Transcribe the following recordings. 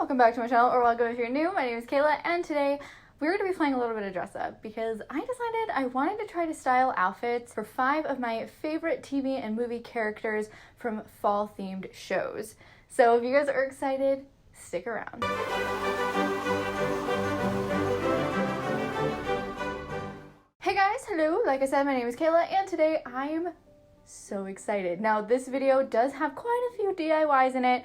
welcome back to my channel, or welcome if you're new. My name is Kayla, and today we're going to be playing a little bit of dress up because I decided I wanted to try to style outfits for 5 of my favorite TV and movie characters from fall themed shows. So if you guys are excited, stick around. Hey guys, hello. Like I said, my name is Kayla, and today I am so excited. Now this video does have quite a few DIYs in it,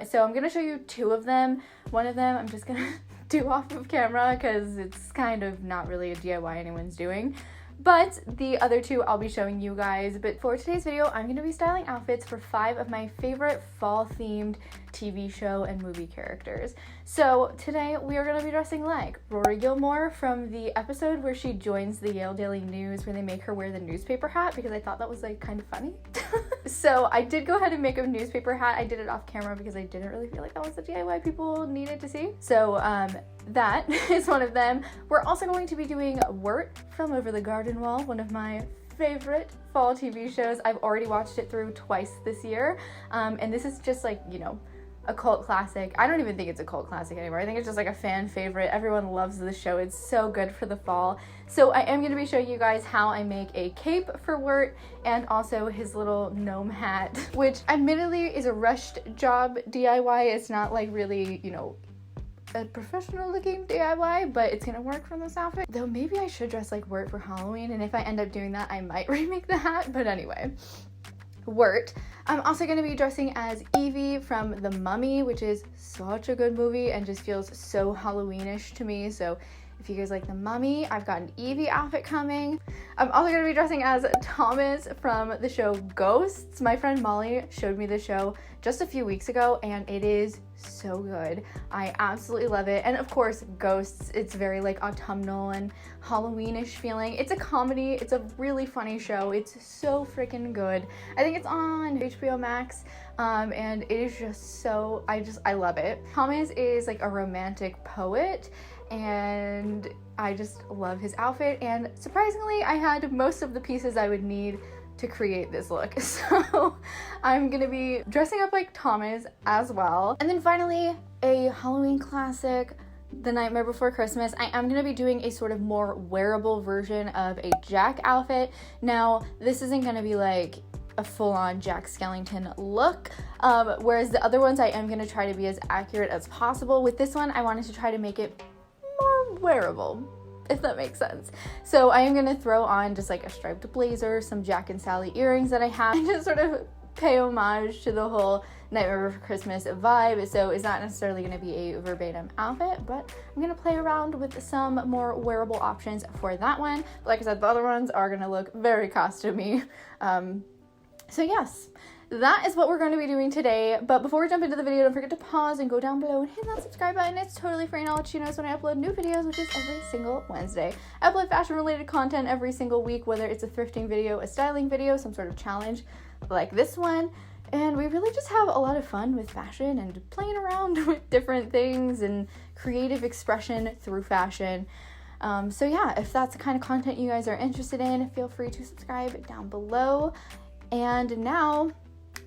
so I'm gonna show you 2 of them. One of them I'm just gonna do off of camera because it's kind of not really a DIY anyone's doing, but the other 2 I'll be showing you guys. But for today's video, I'm gonna be styling outfits for 5 of my favorite fall themed TV show and movie characters. So today we are going to be dressing like Rory Gilmore from the episode where she joins the Yale Daily News, where they make her wear the newspaper hat, because I thought that was like kind of funny. So I did go ahead and make a newspaper hat. I did it off camera because I didn't really feel like that was the DIY people needed to see. So that is one of them. We're also going to be doing Wirt from Over the Garden Wall, one of my favorite fall TV shows. I've already watched it through twice this year, and this is just like, you know, a cult classic. I don't even think it's a cult classic anymore. I think it's just like a fan favorite. Everyone loves the show. It's so good for the fall. So I am going to be showing you guys how I make a cape for Wirt, and also his little gnome hat, which admittedly is a rushed job DIY. It's not like really, you know, a professional looking DIY, but it's gonna work for this outfit. Though maybe I should dress like Wirt for Halloween, and if I end up doing that, I might remake the hat. But anyway, Wirt. I'm also going to be dressing as Evie from The Mummy, which is such a good movie and just feels so Halloweenish to me. So if you guys like The Mummy, I've got an Evie outfit coming. I'm also going to be dressing as Thomas from the show Ghosts. My friend Molly showed me the show just a few weeks ago, and it is so good. I absolutely love it. And of course, Ghosts, it's very like autumnal and Halloweenish feeling. It's a comedy. It's a really funny show. It's so freaking good. I think it's on HBO Max, and it is just so, I love it. Thomas is like a romantic poet, and I just love his outfit, and surprisingly I had most of the pieces I would need to create this look. So I'm gonna be dressing up like Thomas as well. And then finally, a Halloween classic, The Nightmare Before Christmas. I am gonna be doing a sort of more wearable version of a Jack outfit. Now this isn't gonna be like a full-on Jack Skellington look, whereas the other ones I am gonna try to be as accurate as possible. With this one, I wanted to try to make it more wearable, if that makes sense. So I am going to throw on just like a striped blazer, some Jack and Sally earrings that I have, and just sort of pay homage to the whole Nightmare Before Christmas vibe. So it's not necessarily going to be a verbatim outfit, but I'm going to play around with some more wearable options for that one. But like I said, the other ones are going to look very costumey. So yes, that is what we're going to be doing today. But before we jump into the video, don't forget to pause and go down below and hit that subscribe button. It's totally free, and I'll let you know when I upload new videos, which is every single Wednesday. I upload fashion related content every single week, whether it's a thrifting video, a styling video, some sort of challenge like this one. And we really just have a lot of fun with fashion and playing around with different things and creative expression through fashion. So yeah, if that's the kind of content you guys are interested in, feel free to subscribe down below. And now,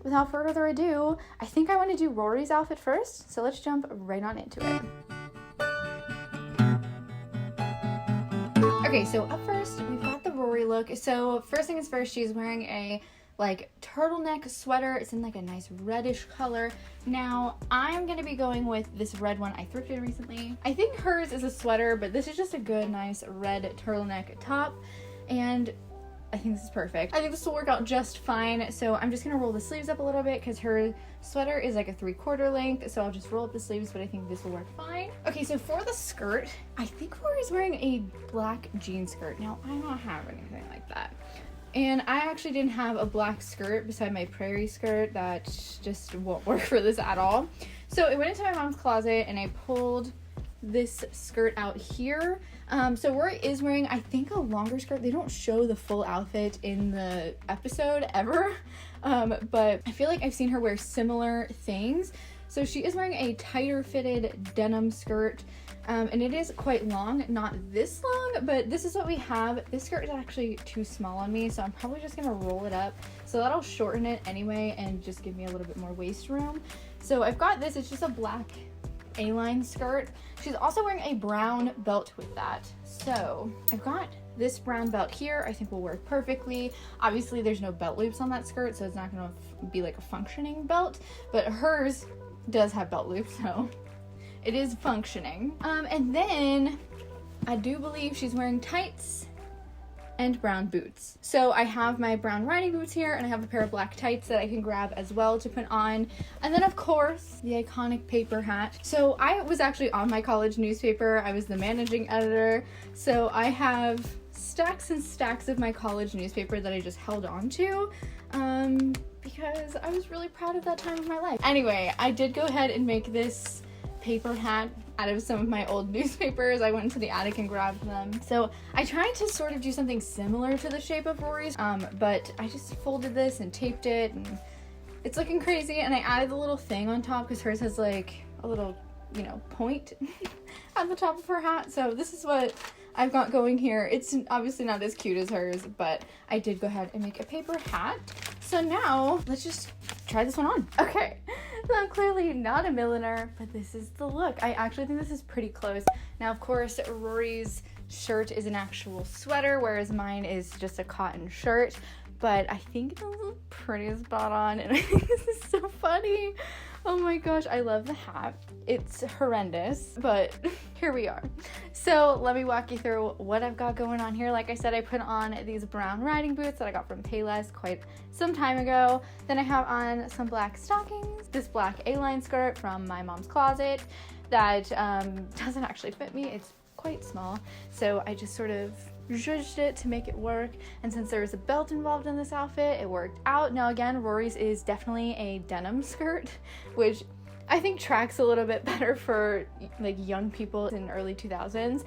without further ado, I think I want to do Rory's outfit first, so let's jump right on into it. Okay, so up first, we've got the Rory look. So first thing is first, she's wearing a like turtleneck sweater. It's in like a nice reddish color. Now, I'm going to be going with this red one I thrifted recently. I think hers is a sweater, but this is just a good, nice red turtleneck top, and I think this is perfect. I think this will work out just fine. So I'm just gonna roll the sleeves up a little bit because her sweater is like a 3/4 length. So I'll just roll up the sleeves, but I think this will work fine. Okay, so for the skirt, I think Rory's wearing a black jean skirt. Now, I don't have anything like that. And I actually didn't have a black skirt beside my prairie skirt. That just won't work for this at all. So I went into my mom's closet and I pulled this skirt out here. So Rory is wearing, I think, a longer skirt. They don't show the full outfit in the episode ever, but I feel like I've seen her wear similar things. So she is wearing a tighter fitted denim skirt, and it is quite long, not this long, but this is what we have. This skirt is actually too small on me, so I'm probably just gonna roll it up. So that'll shorten it anyway and just give me a little bit more waist room. So I've got this, it's just a black A-line skirt. She's also wearing a brown belt with that. So I've got this brown belt here. I think will work perfectly. Obviously there's no belt loops on that skirt, so it's not gonna be like a functioning belt, but hers does have belt loops, so it is functioning. And then I do believe she's wearing tights and brown boots. So I have my brown riding boots here, and I have a pair of black tights that I can grab as well to put on. And then of course, the iconic paper hat. So I was actually on my college newspaper. I was the managing editor. So I have stacks and stacks of my college newspaper that I just held on to because I was really proud of that time of my life. Anyway, I did go ahead and make this paper hat out of some of my old newspapers. I went into the attic and grabbed them. So I tried to sort of do something similar to the shape of Rory's, but I just folded this and taped it, and it's looking crazy. And I added the little thing on top because hers has like a little, you know, point at the top of her hat. So this is what I've got going here. It's obviously not as cute as hers, but I did go ahead and make a paper hat. So now let's just try this one on. Okay, so I'm clearly not a milliner, but this is the look. I actually think this is pretty close. Now, of course, Rory's shirt is an actual sweater, whereas mine is just a cotton shirt, but I think this is pretty spot on, and I think this is so funny. Oh my gosh, I love the hat. It's horrendous, but here we are. So let me walk you through what I've got going on here. Like I said, I put on these brown riding boots that I got from Payless quite some time ago. Then I have on some black stockings, this black A-line skirt from my mom's closet that doesn't actually fit me. It's quite small, so I just sort of zhuzhed it to make it work, and since there was a belt involved in this outfit, it worked out. Now again, Rory's is definitely a denim skirt, which I think tracks a little bit better for like young people in early 2000s,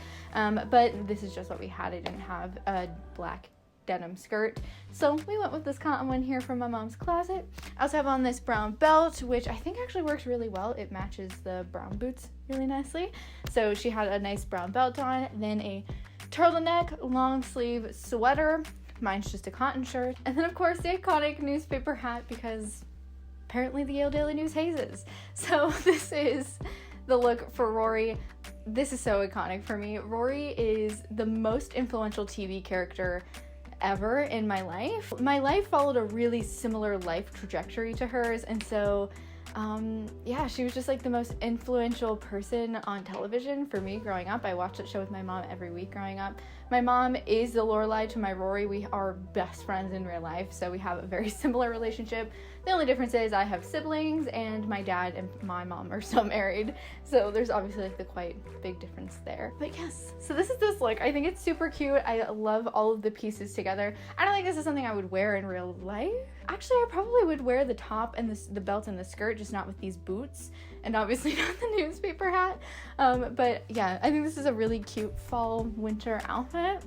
but this is just what we had. I didn't have a black denim skirt, so we went with this cotton one here from my mom's closet. I also have on this brown belt, which I think actually works really well. It matches the brown boots really nicely. So she had a nice brown belt on, then a turtleneck long sleeve sweater. Mine's just a cotton shirt, and then of course the iconic newspaper hat, because apparently the Yale Daily News hazes. So this is the look for Rory. This is so iconic for me. Rory is the most influential TV character ever in my life. My life followed a really similar life trajectory to hers, and so yeah, she was just like the most influential person on television for me growing up. I watched that show with my mom every week growing up. My mom is the Lorelai to my Rory. We are best friends in real life, so we have a very similar relationship. The only difference is I have siblings, and my dad and my mom are still married, so there's obviously like the quite big difference there. But yes, so this is this look. I think it's super cute. I love all of the pieces together. I don't think this is something I would wear in real life. Actually, I probably would wear the top and the belt and the skirt, just not with these boots, and obviously not the newspaper hat. But yeah, I think this is a really cute fall winter outfit,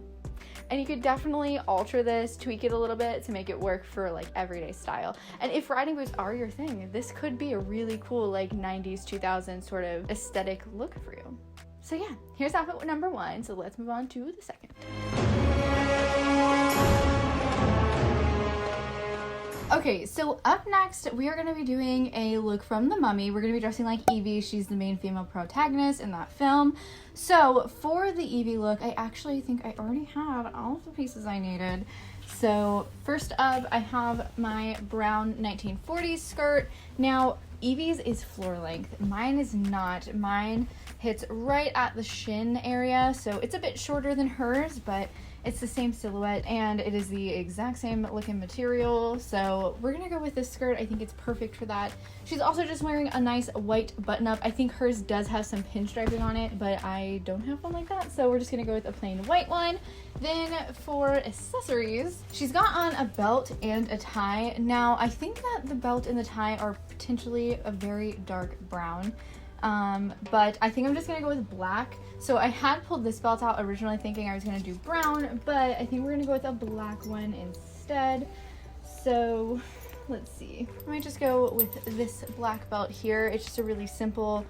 and you could definitely alter this, tweak it a little bit to make it work for like everyday style. And if riding boots are your thing, this could be a really cool like 90s 2000s sort of aesthetic look for you. So yeah, here's outfit number one. So let's move on to the second. Okay, so up next, we are going to be doing a look from The Mummy. We're going to be dressing like Evie. She's the main female protagonist in that film. So for the Evie look, I actually think I already had all of the pieces I needed. So first up, I have my brown 1940s skirt. Now, Evie's is floor length. Mine is not. Mine hits right at the shin area, so it's a bit shorter than hers, but it's the same silhouette, and it is the exact same looking material, so we're gonna go with this skirt. I think it's perfect for that. She's also just wearing a nice white button-up. I think hers does have some pinstriping on it, but I don't have one like that, so we're just gonna go with a plain white one. Then for accessories, she's got on a belt and a tie. Now, I think that the belt and the tie are potentially a very dark brown, but I think I'm just gonna go with black. So I had pulled this belt out originally thinking I was gonna do brown, but I think we're gonna go with a black one instead. So let's see. I might just go with this black belt here. It's just a really simple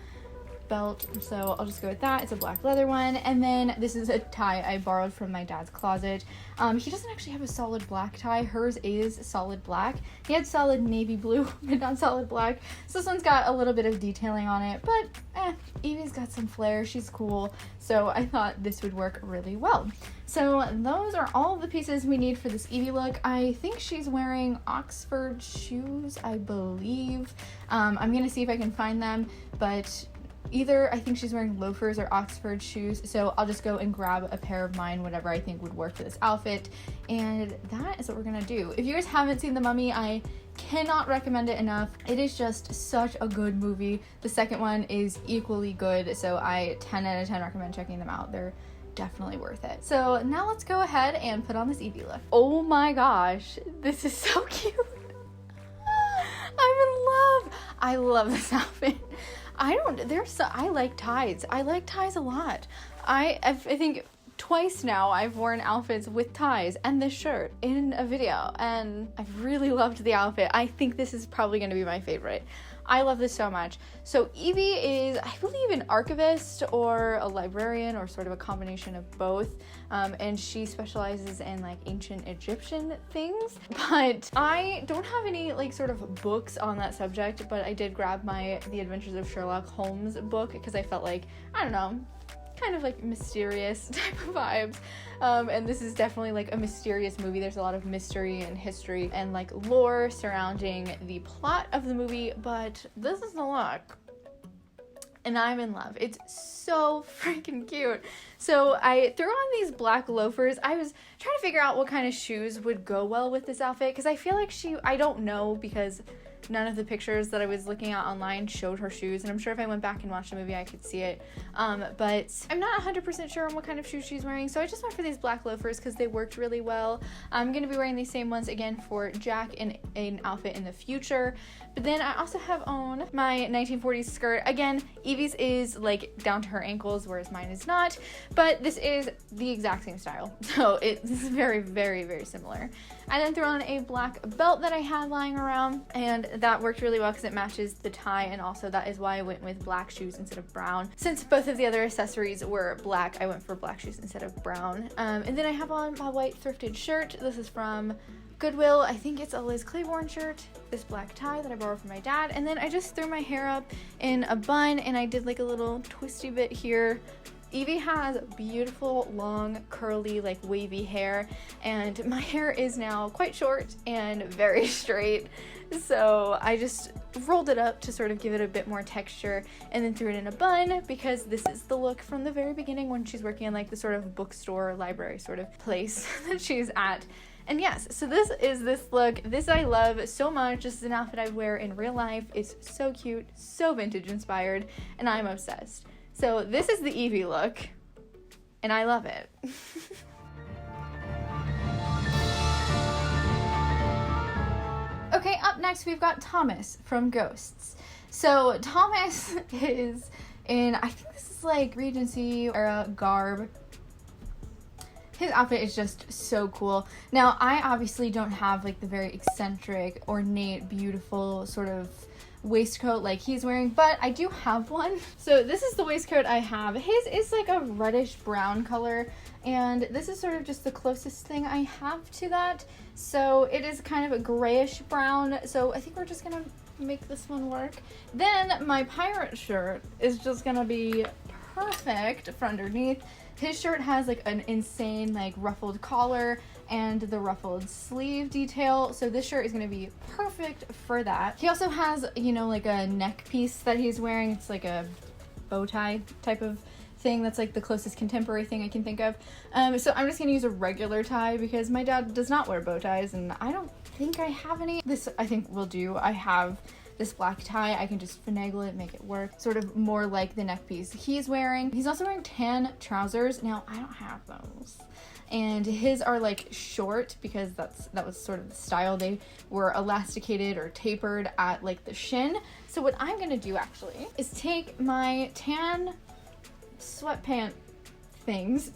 belt, so I'll just go with that. It's a black leather one. And then this is a tie I borrowed from my dad's closet. He doesn't actually have a solid black tie. Hers is solid black. He had solid navy blue, but not solid black. So this one's got a little bit of detailing on it, but Evie's got some flair. She's cool. So I thought this would work really well. So those are all the pieces we need for this Evie look. I think she's wearing Oxford shoes, I believe. I'm gonna see if I can find them, but either I think she's wearing loafers or Oxford shoes, so I'll just go and grab a pair of mine, whatever I think would work for this outfit, and that is what we're gonna do. If you guys haven't seen The Mummy, I cannot recommend it enough. It is just such a good movie. The second one is equally good, so I 10 out of 10 recommend checking them out. They're definitely worth it. So now let's go ahead and put on this Evie look. Oh my gosh, this is so cute. I'm in love. I love this outfit. I like ties. I like ties a lot. I think twice now I've worn outfits with ties and this shirt in a video, and I've really loved the outfit. I think this is probably going to be my favorite. I love this so much. So Evie is, I believe, an archivist or a librarian or sort of a combination of both, and she specializes in like ancient Egyptian things, but I don't have any like sort of books on that subject, but I did grab The Adventures of Sherlock Holmes book because I felt like, I don't know, kind of like mysterious type of vibes, and this is definitely like a mysterious movie. There's a lot of mystery and history and like lore surrounding the plot of the movie, but this is the look and I'm in love. It's so freaking cute. So I threw on these black loafers. I was trying to figure out what kind of shoes would go well with this outfit because I feel like I don't know, because none of the pictures that I was looking at online showed her shoes, and I'm sure if I went back and watched the movie I could see it, but I'm not 100% sure on what kind of shoes she's wearing, so I just went for these black loafers because they worked really well. I'm going to be wearing these same ones again for Jack in an outfit in the future, but then I also have on my 1940s skirt. Again, Evie's is like down to her ankles, whereas mine is not, but this is the exact same style, so this is very, very, very similar. I then threw on a black belt that I had lying around, and that worked really well because it matches the tie, and also that is why I went with black shoes instead of brown. Since both of the other accessories were black, I went for black shoes instead of brown. And then I have on my white thrifted shirt. This is from Goodwill. I think it's a Liz Claiborne shirt. This black tie that I borrowed from my dad. And then I just threw my hair up in a bun, and I did like a little twisty bit here. Evie has beautiful, long, curly, like wavy hair, and my hair is now quite short and very straight, so I just rolled it up to sort of give it a bit more texture, and then threw it in a bun because this is the look from the very beginning when she's working in like the sort of bookstore or library sort of place that she's at. And yes, so this is this look. This I love so much. This is an outfit I wear in real life. It's so cute, so vintage inspired, and I'm obsessed. So this is the Evie look, and I love it. Okay, up next we've got Thomas from Ghosts. So Thomas is in, I think this is like Regency era garb. His outfit is just so cool. Now, I obviously don't have like the very eccentric, ornate, beautiful sort of waistcoat like he's wearing, but I do have one. So this is the waistcoat I have. His is like a reddish brown color, and this is sort of just the closest thing I have to that. So it is kind of a grayish brown, so I think we're just gonna make this one work. Then my pirate shirt is just gonna be perfect for underneath. His shirt has like an insane like ruffled collar and the ruffled sleeve detail, so this shirt is going to be perfect for that. He also has, you know, like a neck piece that he's wearing. It's like a bow tie type of thing. That's like the closest contemporary thing I can think of. So I'm just going to use a regular tie because my dad does not wear bow ties, and I don't think I have any. This I think will do. I have this black tie. I can just finagle it, make it work. Sort of more like the neck piece he's wearing. He's also wearing tan trousers. Now, I don't have those. And his are like short because that was sort of the style. They were elasticated or tapered at like the shin. So what I'm gonna do actually is take my tan sweatpant things.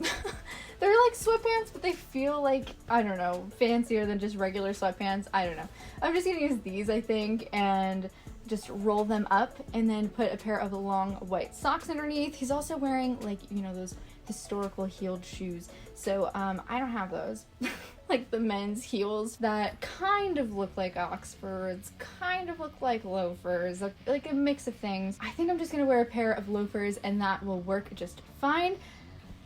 They're like sweatpants, but they feel like, I don't know, fancier than just regular sweatpants. I don't know. I'm just gonna use these, I think, and just roll them up and then put a pair of long white socks underneath. He's also wearing, like, you know, those historical heeled shoes. So I don't have those. Like the men's heels that kind of look like Oxfords, kind of look like loafers, like a mix of things. I think I'm just gonna wear a pair of loafers and that will work just fine.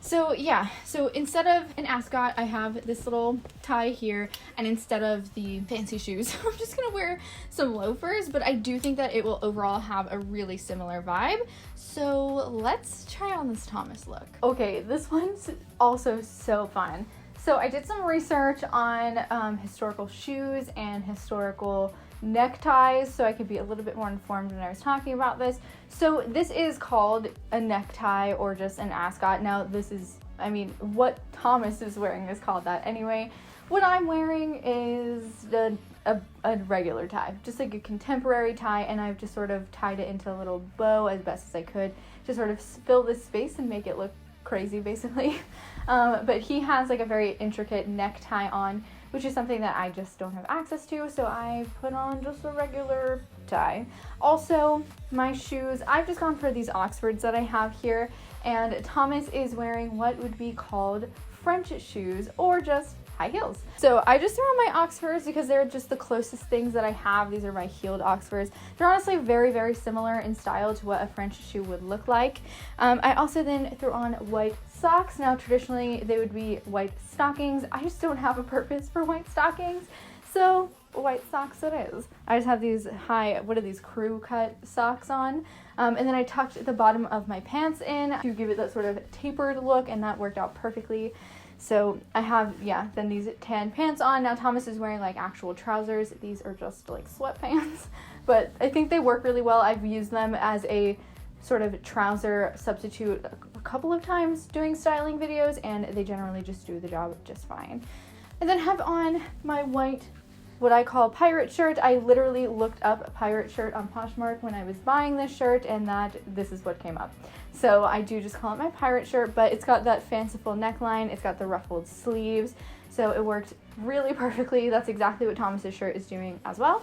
So yeah, so instead of an ascot, I have this little tie here, and instead of the fancy shoes, I'm just gonna wear some loafers, but I do think that it will overall have a really similar vibe. So let's try on this Thomas look. Okay, this one's also so fun. So I did some research on historical shoes and historical neckties so I could be a little bit more informed when I was talking about this. So this is called a necktie or just an ascot. Now this is, I mean, what Thomas is wearing is called that anyway. What I'm wearing is a regular tie, just like a contemporary tie, and I've just sort of tied it into a little bow as best as I could to sort of fill this space and make it look crazy basically. But he has like a very intricate necktie on, which is something that I just don't have access to, so I put on just a regular tie. Also, my shoes, I've just gone for these Oxfords that I have here, and Thomas is wearing what would be called French shoes or just high heels. So I just threw on my Oxfords because they're just the closest things that I have. These are my heeled Oxfords. They're honestly very, very similar in style to what a French shoe would look like. I also then threw on white socks. Now traditionally they would be white stockings. I just don't have a purpose for white stockings, so white socks it is. I just have these high, what are these, crew cut socks on. And then I tucked the bottom of my pants in to give it that sort of tapered look, and that worked out perfectly. So I have, yeah, then these tan pants on. Now Thomas is wearing like actual trousers. These are just like sweatpants, but I think they work really well. I've used them as a sort of trouser substitute a couple of times doing styling videos, and they generally just do the job just fine. And then have on my white, what I call pirate shirt. I literally looked up a pirate shirt on Poshmark when I was buying this shirt, and this is what came up. So I do just call it my pirate shirt, but it's got that fanciful neckline, it's got the ruffled sleeves, so it worked really perfectly. That's exactly what Thomas's shirt is doing as well.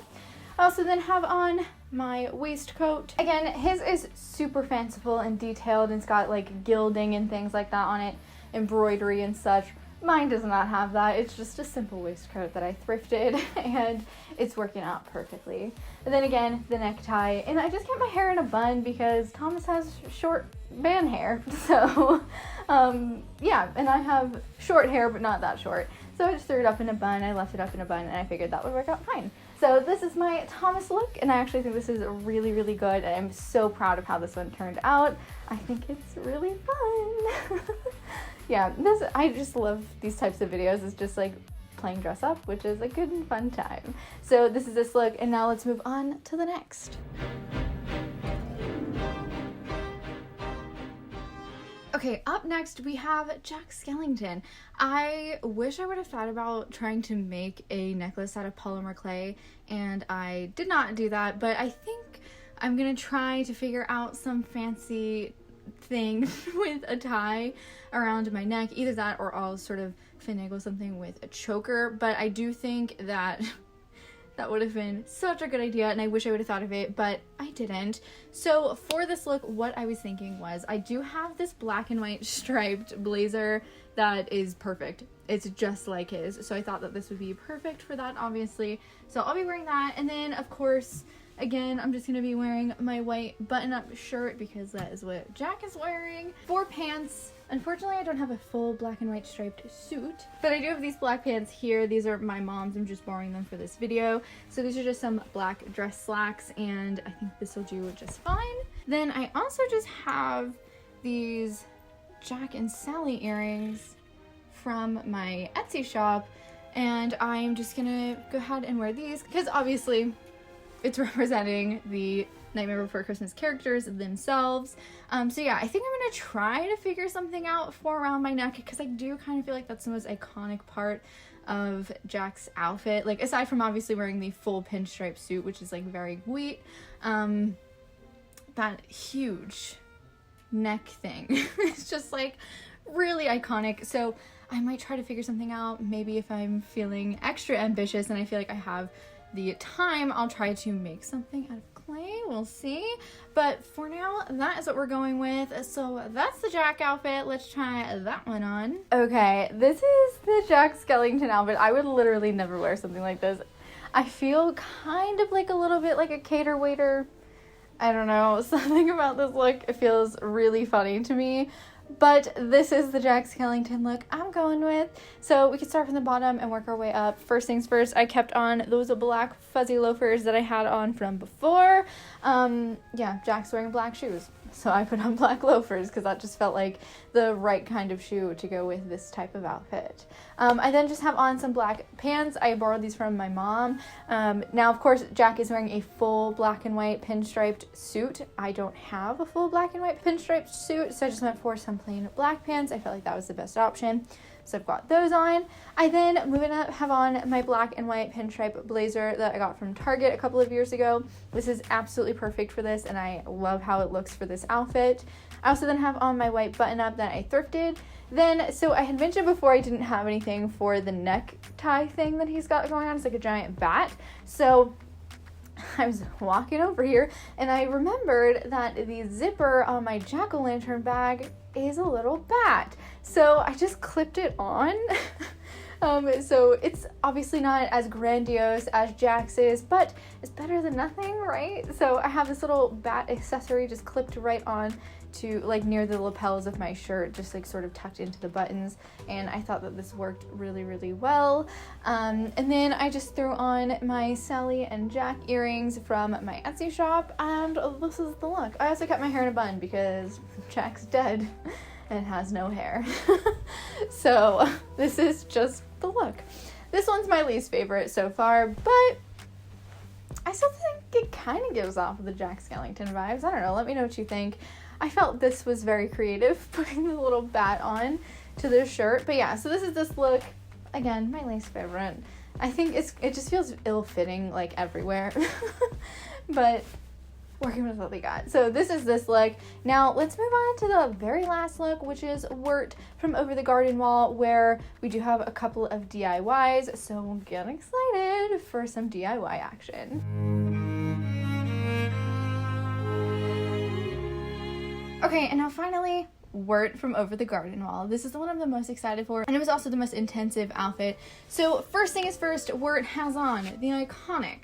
I also then have on my waistcoat. Again, his is super fanciful and detailed, and it's got like gilding and things like that on it, embroidery and such. Mine does not have that. It's just a simple waistcoat that I thrifted, and it's working out perfectly. And then again, the necktie, and I just kept my hair in a bun because Thomas has short band hair, so yeah, and I have short hair but not that short, so I just threw it up in a bun. I left it up in a bun, and I figured that would work out fine. So this is my Thomas look, and I actually think this is really, really good, and I'm so proud of how this one turned out. I think it's really fun. Yeah, I just love these types of videos. It's just like playing dress up, which is a good and fun time. So this is this look, and now let's move on to the next. Okay, up next we have Jack Skellington. I wish I would have thought about trying to make a necklace out of polymer clay, and I did not do that, but I think I'm gonna try to figure out some fancy thing with a tie around my neck. Either that or I'll sort of finagle something with a choker, but I do think that that would have been such a good idea, and I wish I would have thought of it, but I didn't. So for this look, what I was thinking was, I do have this black and white striped blazer that is perfect. It's just like his, so I thought that this would be perfect for that, obviously. So I'll be wearing that, and then of course, again, I'm just going to be wearing my white button-up shirt because that is what Jack is wearing. For pants, unfortunately I don't have a full black and white striped suit, but I do have these black pants here. These are my mom's. I'm just borrowing them for this video. So these are just some black dress slacks, and I think this will do just fine. Then I also just have these Jack and Sally earrings from my Etsy shop, and I'm just gonna go ahead and wear these because obviously it's representing the Nightmare Before Christmas characters themselves. So yeah, I think I'm gonna try to figure something out for around my neck because I do kind of feel like that's the most iconic part of Jack's outfit. Like, aside from obviously wearing the full pinstripe suit, which is like very sweet, that huge neck thing it's just like really iconic. So I might try to figure something out. Maybe if I'm feeling extra ambitious and I feel like I have the time, I'll try to make something out of clay. we'll see. But for now, that is what we're going with. So that's the Jack outfit. Let's try that one on. Okay, this is the Jack Skellington outfit. I would literally never wear something like this. I feel kind of like a little bit like a cater waiter. I don't know, something about this look, it feels really funny to me. But this is the Jack Skellington look I'm going with. So we can start from the bottom and work our way up. First things first, I kept on those black fuzzy loafers that I had on from before. Yeah, Jack's wearing black shoes. So I put on black loafers because that just felt like the right kind of shoe to go with this type of outfit. I then just have on some black pants. I borrowed these from my mom. Now, of course, Jack is wearing a full black and white pinstriped suit. I don't have a full black and white pinstriped suit, so I just went for some plain black pants. I felt like that was the best option. So I've got those on. I then, moving up, have on my black and white pinstripe blazer that I got from Target a couple of years ago. This is absolutely perfect for this, and I love how it looks for this outfit. I also then have on my white button-up that I thrifted. Then, so I had mentioned before I didn't have anything for the necktie thing that he's got going on. It's like a giant bat. So I was walking over here, and I remembered that the zipper on my jack-o'-lantern bag is a little bat. So I just clipped it on. So it's obviously not as grandiose as Jack's is, but it's better than nothing, right? So I have this little bat accessory just clipped right on to like near the lapels of my shirt, just like sort of tucked into the buttons, and I thought that this worked really, really well. And then I just threw on my Sally and Jack earrings from my Etsy shop, and this is the look. I also kept my hair in a bun because Jack's dead and has no hair. So this is just the look. This one's my least favorite so far, but I still think it kind of gives off the Jack Skellington vibes. I don't know, let me know what you think. I felt this was very creative, putting the little bat on to the shirt. But yeah, so this is this look. Again, my least favorite. I think it just feels ill-fitting, like, everywhere. But working with what we got. So this is this look. Now, let's move on to the very last look, which is Wirt from Over the Garden Wall, where we do have a couple of DIYs. So get excited for some DIY action. Okay, and now finally, Wirt from Over the Garden Wall. This is the one I'm the most excited for, and it was also the most intensive outfit. So first thing is first, Wirt has on the iconic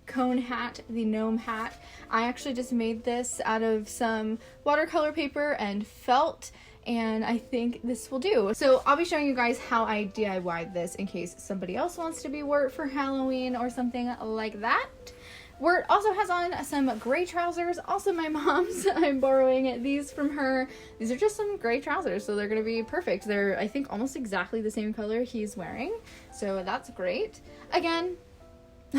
cone hat, the gnome hat. I actually just made this out of some watercolor paper and felt, and I think this will do. So I'll be showing you guys how I DIY'd this in case somebody else wants to be Wirt for Halloween or something like that. Wirt also has on some gray trousers, also my mom's. I'm borrowing these from her. These are just some gray trousers, so they're gonna be perfect. They're, I think, almost exactly the same color he's wearing, so that's great. Again,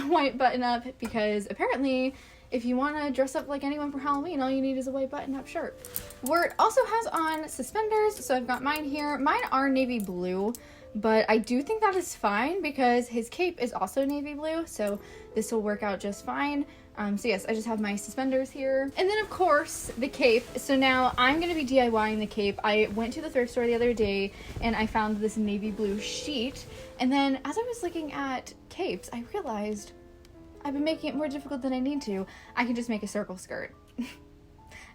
white button-up, because apparently if you want to dress up like anyone for Halloween, all you need is a white button-up shirt. Wirt also has on suspenders, so I've got mine here. Mine are navy blue, but I do think that is fine because his cape is also navy blue, so this will work out just fine. So yes, I just have my suspenders here. And then of course, the cape. So now I'm gonna be DIYing the cape. I went to the thrift store the other day and I found this navy blue sheet. And then as I was looking at capes, I realized I've been making it more difficult than I need to. I can just make a circle skirt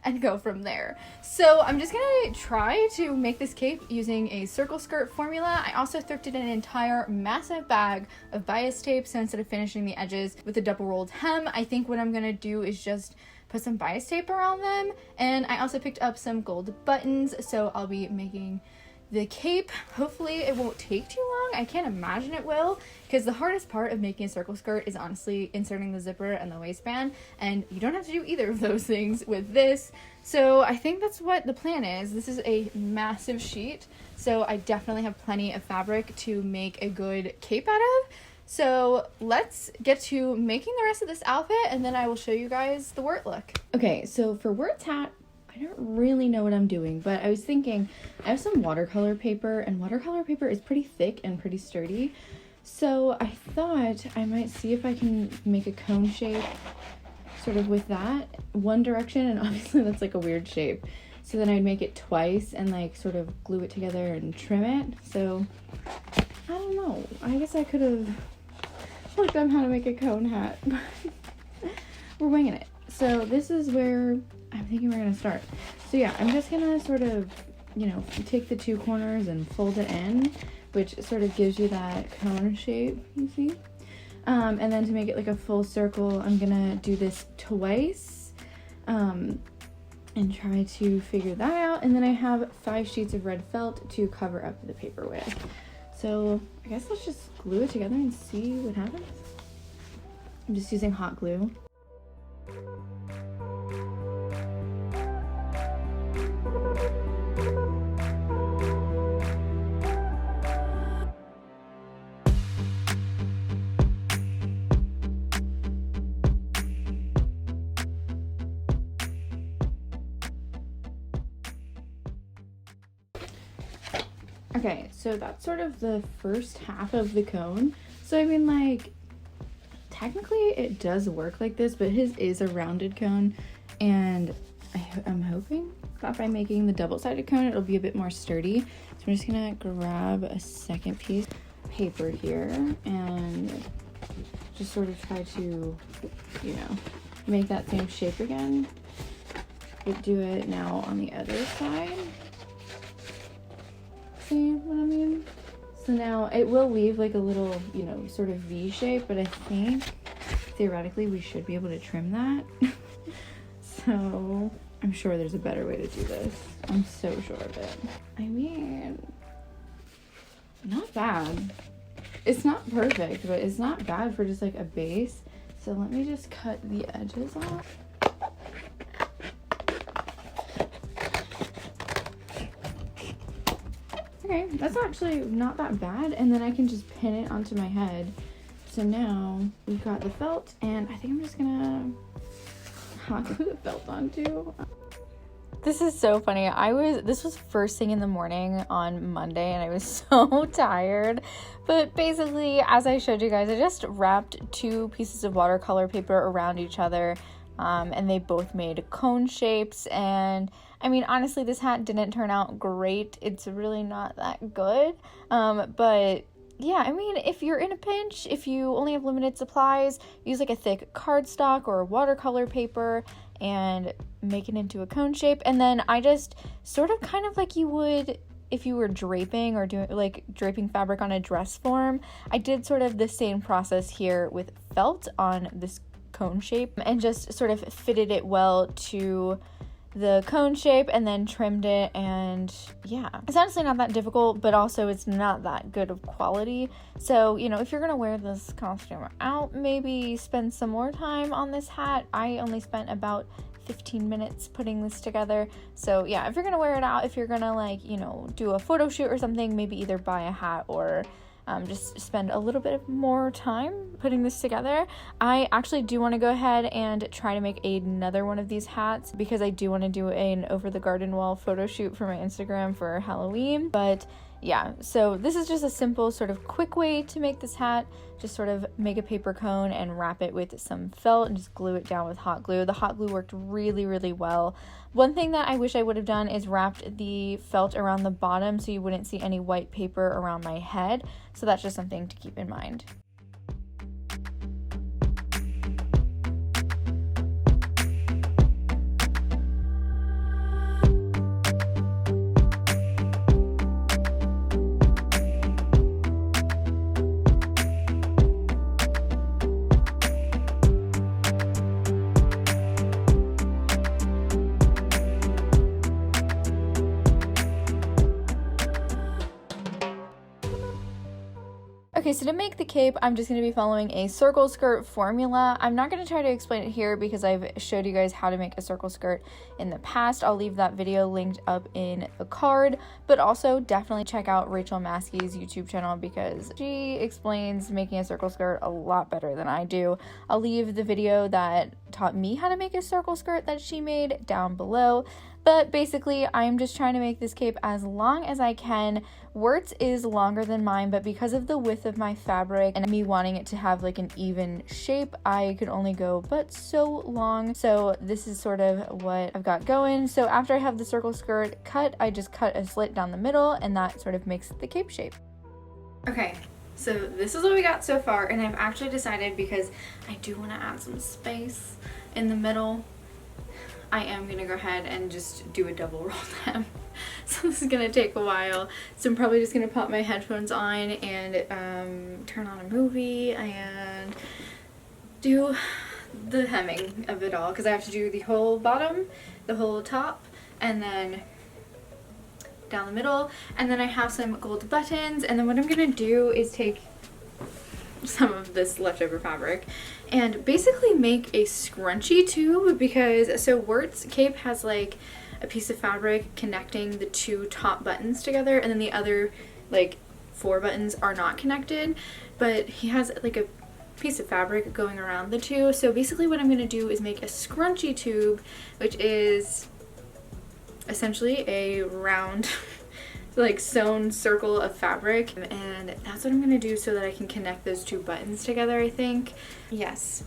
and go from there. So I'm just gonna try to make this cape using a circle skirt formula. I also thrifted an entire massive bag of bias tape, so instead of finishing the edges with a double rolled hem, I think what I'm gonna do is just put some bias tape around them. And I also picked up some gold buttons, so I'll be making the cape. Hopefully it won't take too long. I can't imagine it will, because the hardest part of making a circle skirt is honestly inserting the zipper and the waistband, and you don't have to do either of those things with this. So I think that's what the plan is. This is a massive sheet, so I definitely have plenty of fabric to make a good cape out of. So let's get to making the rest of this outfit, and then I will show you guys the Wirt look. Okay, so for Wirt's hat, I don't really know what I'm doing, but I was thinking I have some watercolor paper, and watercolor paper is pretty thick and pretty sturdy. So I thought I might see if I can make a cone shape sort of with that one direction, and obviously that's like a weird shape. So then I'd make it twice and like sort of glue it together and trim it. So I don't know. I guess I could have looked up how to make a cone hat, but we're winging it. so this is where I'm thinking we're gonna start. So yeah, I'm just gonna sort of, you know, take the two corners and fold it in, which sort of gives you that cone shape, you see? And then to make it like a full circle, I'm gonna do this twice, and try to figure that out. And then I have 5 sheets of red felt to cover up the paper with. So I guess let's just glue it together and see what happens. I'm just using hot glue. Okay, so that's sort of the first half of the cone. So I mean, like, technically it does work like this, but his is a rounded cone, and I'm hoping that by making the double-sided cone it'll be a bit more sturdy. So I'm just gonna grab a second piece of paper here and just sort of try to, you know, make that same shape again, but do it now on the other side. See what I mean? So now it will leave like a little, you know, sort of V shape, but I think theoretically we should be able to trim that. So I'm sure there's a better way to do this. I'm so sure of it. I mean, not bad. It's not perfect, but it's not bad for just like a base. So let me just cut the edges off. Okay, that's actually not that bad, and then I can just pin it onto my head. So now we've got the felt, and I think I'm just gonna hot glue the felt on too. This is so funny. This was first thing in the morning on Monday, and I was so tired. But basically, as I showed you guys, I just wrapped 2 pieces of watercolor paper around each other, and they both made cone shapes. And I mean, honestly, this hat didn't turn out great. It's really not that good. But yeah, I mean, if you're in a pinch, if you only have limited supplies, use like a thick cardstock or watercolor paper and make it into a cone shape. And then I just sort of kind of like you would if you were draping or doing like draping fabric on a dress form. I did sort of the same process here with felt on this cone shape and just sort of fitted it well to the cone shape and then trimmed it. And yeah, it's honestly not that difficult, but also it's not that good of quality. So, you know, if you're gonna wear this costume out, maybe spend some more time on this hat. I only spent about 15 minutes putting this together. So yeah, if you're gonna wear it out, if you're gonna like, you know, do a photo shoot or something, maybe either buy a hat or just spend a little bit more time putting this together. I actually do want to go ahead and try to make another one of these hats because I do want to do an over the garden wall photo shoot for my Instagram for Halloween. But yeah, so this is just a simple sort of quick way to make this hat. Just sort of make a paper cone and wrap it with some felt and just glue it down with hot glue. The hot glue worked really, really well. One thing that I wish I would have done is wrapped the felt around the bottom so you wouldn't see any white paper around my head. So that's just something to keep in mind. Okay, so to make the cape, I'm just going to be following a circle skirt formula. I'm not going to try to explain it here because I've showed you guys how to make a circle skirt in the past. I'll leave that video linked up in the card, but also definitely check out Rachel Maskey's YouTube channel because she explains making a circle skirt a lot better than I do. I'll leave the video that taught me how to make a circle skirt that she made down below. But basically, I'm just trying to make this cape as long as I can. Wirtz is longer than mine, but because of the width of my fabric and me wanting it to have like an even shape, I could only go but so long. So this is sort of what I've got going. So after I have the circle skirt cut, I just cut a slit down the middle and that sort of makes the cape shape. Okay, So this is what we got so far, and I've actually decided, because I do want to add some space in the middle, I am going to go ahead and just do a double roll hem. So this is going to take a while. So I'm probably just going to pop my headphones on and turn on a movie and do the hemming of it all, because I have to do the whole bottom, the whole top, and then down the middle, and then I have some gold buttons. And then what I'm gonna do is take some of this leftover fabric and basically make a scrunchie tube, because so Wirt's cape has like a piece of fabric connecting the two top buttons together, and then the other like 4 buttons are not connected, but he has like a piece of fabric going around the two. So basically what I'm going to do is make a scrunchie tube, which is essentially a round like sewn circle of fabric, and that's what I'm going to do so that I can connect those 2 buttons together, I think. Yes.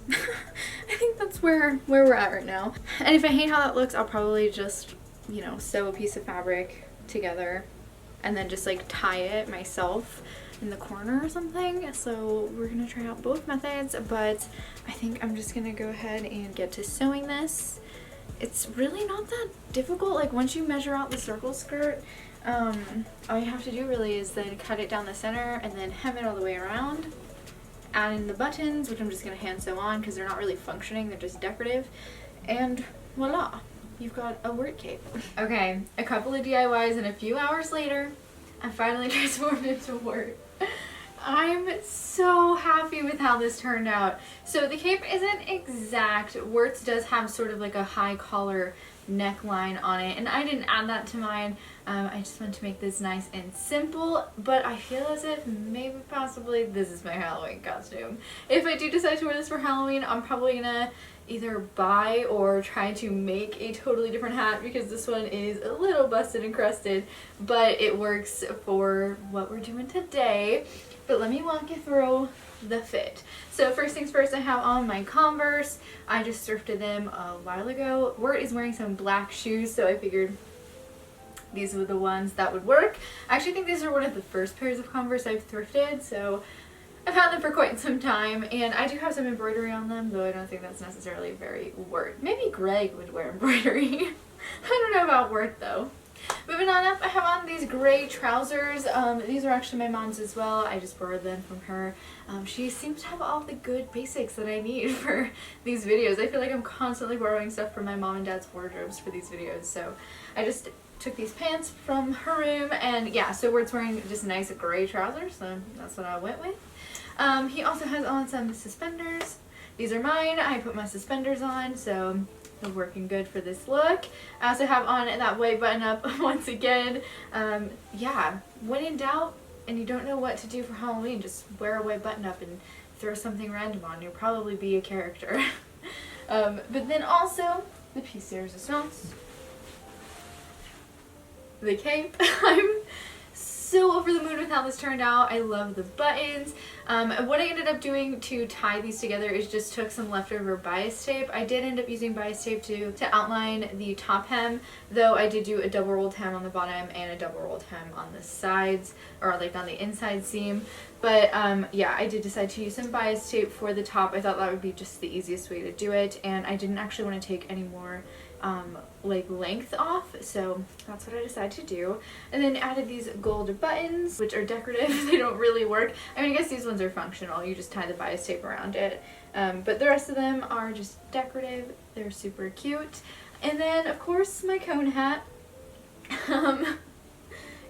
I think that's where we're at right now. And if I hate how that looks, I'll probably just, you know, sew a piece of fabric together and then just like tie it myself in the corner or something. So we're gonna try out both methods, but I think I'm just gonna go ahead and get to sewing this. It's really not that difficult. Like once you measure out the circle skirt, all you have to do really is then cut it down the center and then hem it all the way around, add in the buttons, which I'm just gonna hand sew on because they're not really functioning, they're just decorative, and voila, you've got a Wirt cape. Okay, a couple of DIYs and a few hours later, I finally transformed into Wirt. I'm so happy with how this turned out. So the cape isn't exact. Wirt's does have sort of like a high collar neckline on it, and I didn't add that to mine. I just wanted to make this nice and simple, but I feel as if maybe possibly this is my Halloween costume. If I do decide to wear this for Halloween, I'm probably gonna either buy or try to make a totally different hat, because this one is a little busted and crusted, but it works for what we're doing today. But let me walk you through the fit. So first things first, I have on my Converse. I just thrifted them a while ago. Wirt is wearing some black shoes, so I figured these were the ones that would work. I actually think these are one of the first pairs of Converse I've thrifted, so I've had them for quite some time, and I do have some embroidery on them, though I don't think that's necessarily very Wirt. Maybe Greg would wear embroidery. I don't know about Wirt though. Moving on up, I have on these gray trousers. These are actually my mom's as well. I just borrowed them from her. She seems to have all the good basics that I need for these videos. I feel like I'm constantly borrowing stuff from my mom and dad's wardrobes for these videos, so I just took these pants from her room, and yeah, so Wirt's wearing just nice gray trousers, so that's what I went with. He also has on some suspenders. These are mine. I put my suspenders on, so they're working good for this look. I also have on that white button up once again. Yeah, when in doubt and you don't know what to do for Halloween, just wear a white button up and throw something random on. You'll probably be a character. But then also the piece de resistance, the cape. I'm so over the moon with how this turned out. I love the buttons. What I ended up doing to tie these together is just took some leftover bias tape. I did end up using bias tape to outline the top hem, though I did do a double rolled hem on the bottom and a double rolled hem on the sides, or like on the inside seam. But yeah, I did decide to use some bias tape for the top. I thought that would be just the easiest way to do it, and I didn't actually want to take any more like length off, so that's what I decided to do. And then added these gold buttons, which are decorative. They don't really work. I mean, I guess these ones are functional. You just tie the bias tape around it. But the rest of them are just decorative. They're super cute. And then, of course, my cone hat.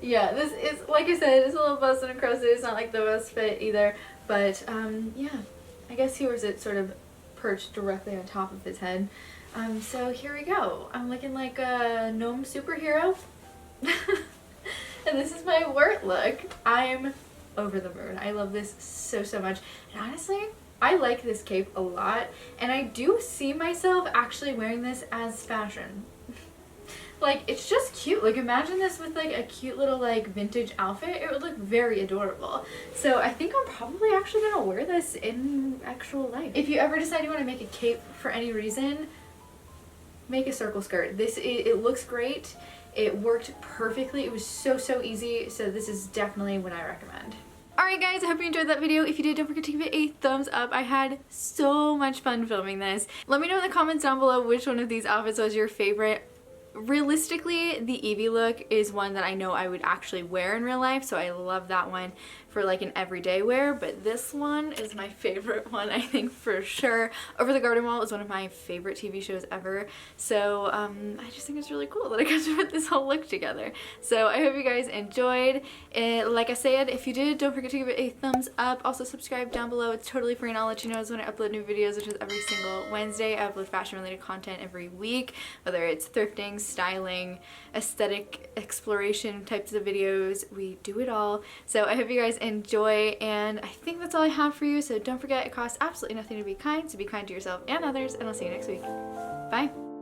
Yeah, this is, like I said, it's a little busted and crusted. It's not like the best fit either. But, yeah, I guess he wears it sort of perched directly on top of his head. So here we go. I'm looking like a gnome superhero. And this is my Wirt look. I'm over the moon. I love this so much. And honestly, I like this cape a lot. And I do see myself actually wearing this as fashion. Like, it's just cute. Like, imagine this with like a cute little like vintage outfit. It would look very adorable. So I think I'm probably actually gonna wear this in actual life. If you ever decide you want to make a cape for any reason, make a circle skirt. It looks great. It worked perfectly. It was so easy. So this is definitely what I recommend. Alright guys, I hope you enjoyed that video. If you did, don't forget to give it a thumbs up. I had so much fun filming this. Let me know in the comments down below which one of these outfits was your favorite. Realistically, the Eevee look is one that I know I would actually wear in real life, so I love that one for like an everyday wear, but this one is my favorite one, I think, for sure. Over the Garden Wall is one of my favorite TV shows ever, so I just think it's really cool that I got to put this whole look together. So I hope you guys enjoyed it. Like I said, if you did, don't forget to give it a thumbs up. Also subscribe down below. It's totally free and I'll let you know when I upload new videos, which is every single Wednesday. I upload fashion related content every week, whether it's thrifting, styling, aesthetic exploration types of videos. We do it all. So I hope you guys enjoy, and I think that's all I have for you. So don't forget, it costs absolutely nothing to be kind, so be kind to yourself and others, and I'll see you next week. Bye.